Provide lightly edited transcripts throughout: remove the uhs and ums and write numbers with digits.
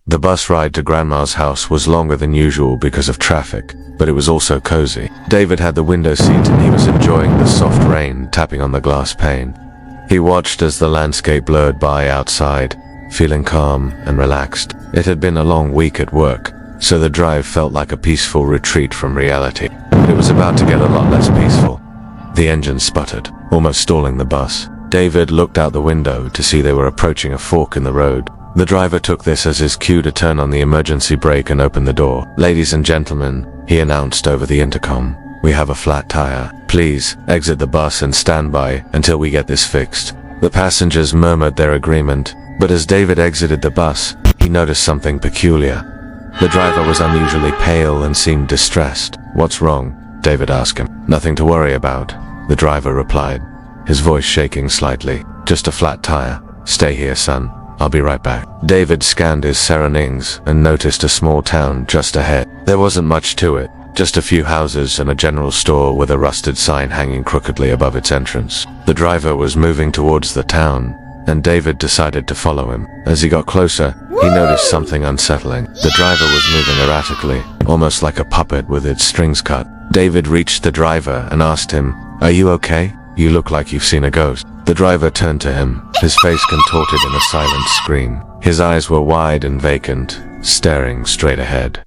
The bus ride to Grandma's house was longer than usual because of traffic, but it was also cozy. David had the window seat and he was enjoying the soft rain tapping on the glass pane. He watched as the landscape blurred by outside, feeling calm and relaxed. It had been a long week at work, so the drive felt like a peaceful retreat from reality. But it was about to get a lot less peaceful. The engine sputtered, almost stalling the bus. David looked out the window to see they were approaching a fork in the road. The driver took this as his cue to turn on the emergency brake and open the door. "Ladies and gentlemen," he announced over the intercom, "we have a flat tire. Please exit the bus and stand by until we get this fixed." The passengers murmured their agreement, but as David exited the bus, he noticed something peculiar. The driver was unusually pale and seemed distressed. "What's wrong?" David asked him. "Nothing to worry about," the driver replied, his voice shaking slightly. "Just a flat tire. Stay here, son. I'll be right back." David scanned his surroundings and noticed a small town just ahead. There wasn't much to it, just a few houses and a general store with a rusted sign hanging crookedly above its entrance. The driver was moving towards the town, and David decided to follow him. As he got closer, he noticed something unsettling. The driver was moving erratically, almost like a puppet with its strings cut. David reached the driver and asked him, "Are you okay? You look like you've seen a ghost." The driver turned to him, his face contorted in a silent scream. His eyes were wide and vacant, staring straight ahead.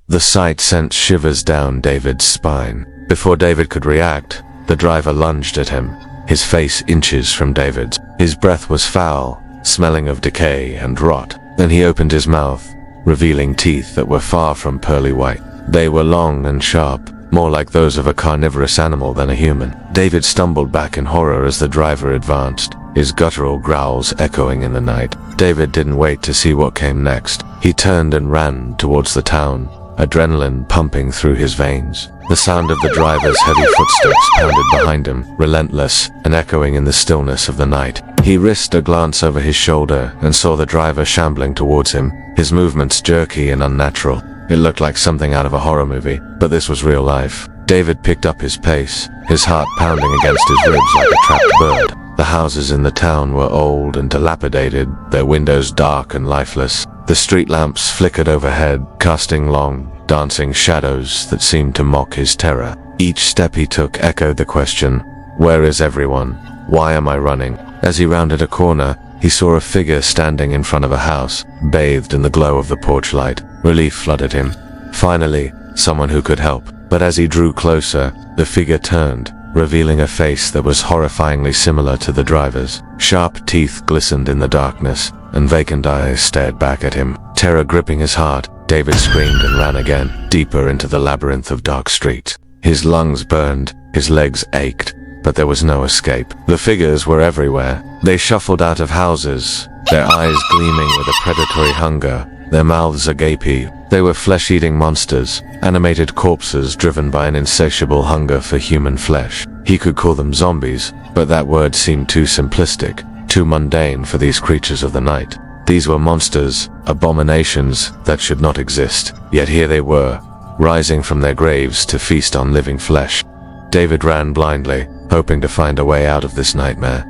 The sight sent shivers down David's spine. Before David could react, the driver lunged at him, his face inches from David's. His breath was foul, smelling of decay and rot. Then he opened his mouth, revealing teeth that were far from pearly white. They were long and sharp, more like those of a carnivorous animal than a human. David stumbled back in horror as the driver advanced, his guttural growls echoing in the night. David didn't wait to see what came next. He turned and ran towards the town, adrenaline pumping through his veins. The sound of the driver's heavy footsteps pounded behind him, relentless and echoing in the stillness of the night. He risked a glance over his shoulder and saw the driver shambling towards him, his movements jerky and unnatural. It looked like something out of a horror movie, but this was real life. David picked up his pace, his heart pounding against his ribs like a trapped bird. The houses in the town were old and dilapidated, their windows dark and lifeless. The street lamps flickered overhead, casting long, dancing shadows that seemed to mock his terror. Each step he took echoed the question, "Where is everyone? Why am I running?" As he rounded a corner, he saw a figure standing in front of a house, bathed in the glow of the porch light. Relief flooded him. Finally, someone who could help. But as he drew closer, the figure turned, revealing a face that was horrifyingly similar to the driver's. Sharp teeth glistened in the darkness, and vacant eyes stared back at him. Terror gripping his heart, David screamed and ran again, deeper into the labyrinth of dark streets. His lungs burned, his legs ached, but there was no escape. The figures were everywhere. They shuffled out of houses, their eyes gleaming with a predatory hunger, their mouths agape. They were flesh-eating monsters, animated corpses driven by an insatiable hunger for human flesh. He could call them zombies, but that word seemed too simplistic, too mundane for these creatures of the night. These were monsters, abominations that should not exist, yet here they were, rising from their graves to feast on living flesh. David ran blindly, hoping to find a way out of this nightmare.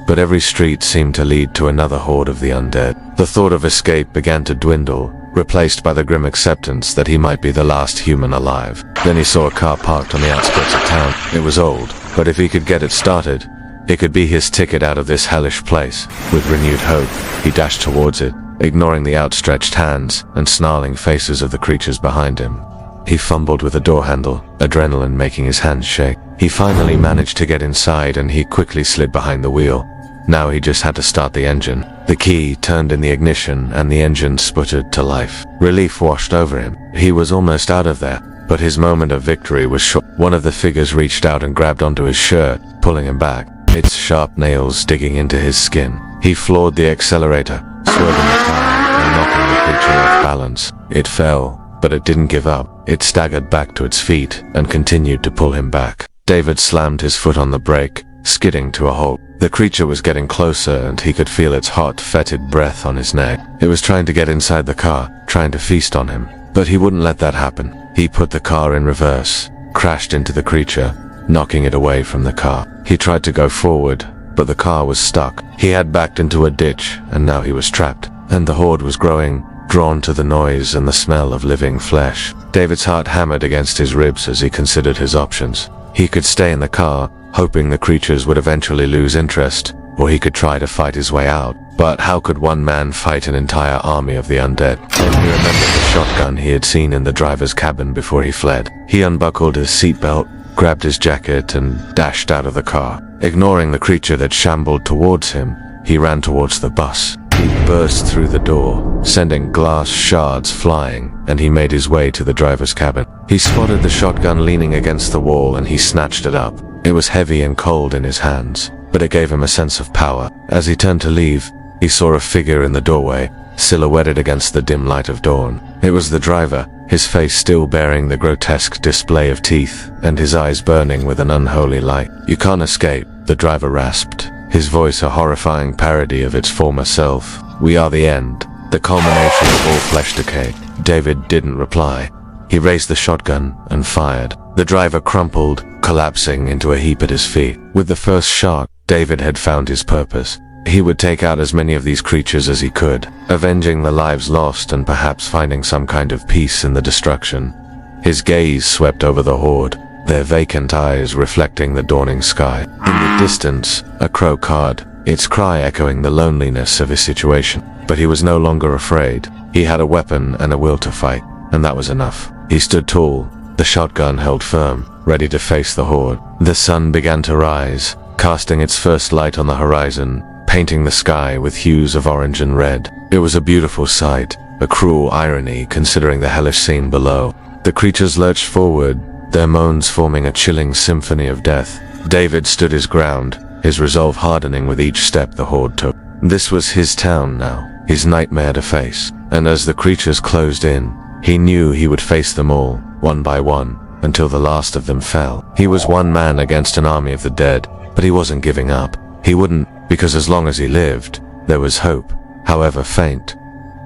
But every street seemed to lead to another horde of the undead. The thought of escape began to dwindle, replaced by the grim acceptance that he might be the last human alive. Then he saw a car parked on the outskirts of town. It was old, but if he could get it started, it could be his ticket out of this hellish place. With renewed hope, he dashed towards it, ignoring the outstretched hands and snarling faces of the creatures behind him. He fumbled with the door handle, adrenaline making his hands shake. He finally managed to get inside and he quickly slid behind the wheel. Now he just had to start the engine. The key turned in the ignition and the engine sputtered to life. Relief washed over him. He was almost out of there, but his moment of victory was short. One of the figures reached out and grabbed onto his shirt, pulling him back, its sharp nails digging into his skin. He floored the accelerator, swerving the car and knocking the creature off balance. It fell, but it didn't give up. It staggered back to its feet and continued to pull him back. David slammed his foot on the brake, skidding to a halt. The creature was getting closer and he could feel its hot, fetid breath on his neck. It was trying to get inside the car, trying to feast on him. But he wouldn't let that happen. He put the car in reverse, crashed into the creature, knocking it away from the car. He tried to go forward, but the car was stuck. He had backed into a ditch and now he was trapped. And the horde was growing, drawn to the noise and the smell of living flesh. David's heart hammered against his ribs as he considered his options. He could stay in the car, hoping the creatures would eventually lose interest, or he could try to fight his way out. But how could one man fight an entire army of the undead? Then he remembered the shotgun he had seen in the driver's cabin before he fled. He unbuckled his seatbelt, grabbed his jacket, and dashed out of the car. Ignoring the creature that shambled towards him, he ran towards the bus. He burst through the door, sending glass shards flying, and he made his way to the driver's cabin. He spotted the shotgun leaning against the wall and he snatched it up. It was heavy and cold in his hands, but it gave him a sense of power. As he turned to leave, he saw a figure in the doorway, silhouetted against the dim light of dawn. It was the driver, his face still bearing the grotesque display of teeth, and his eyes burning with an unholy light. "You can't escape," the driver rasped, his voice a horrifying parody of its former self. "We are the end, the culmination of all flesh decay." David didn't reply. He raised the shotgun and fired. The driver crumpled, collapsing into a heap at his feet. With the first shot, David had found his purpose. He would take out as many of these creatures as he could, avenging the lives lost and perhaps finding some kind of peace in the destruction. His gaze swept over the horde, their vacant eyes reflecting the dawning sky. In the distance, a crow cawed, its cry echoing the loneliness of his situation. But he was no longer afraid. He had a weapon and a will to fight, and that was enough. He stood tall, the shotgun held firm, ready to face the horde. The sun began to rise, casting its first light on the horizon, painting the sky with hues of orange and red. It was a beautiful sight, a cruel irony considering the hellish scene below. The creatures lurched forward, their moans forming a chilling symphony of death. David stood his ground, his resolve hardening with each step the horde took. This was his town now, his nightmare to face, and as the creatures closed in, he knew he would face them all, one by one, until the last of them fell. He was one man against an army of the dead, but he wasn't giving up. He wouldn't, because as long as he lived, there was hope, however faint,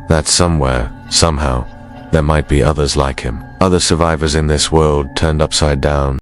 that somewhere, somehow, there might be others like him, other survivors in this world turned upside down,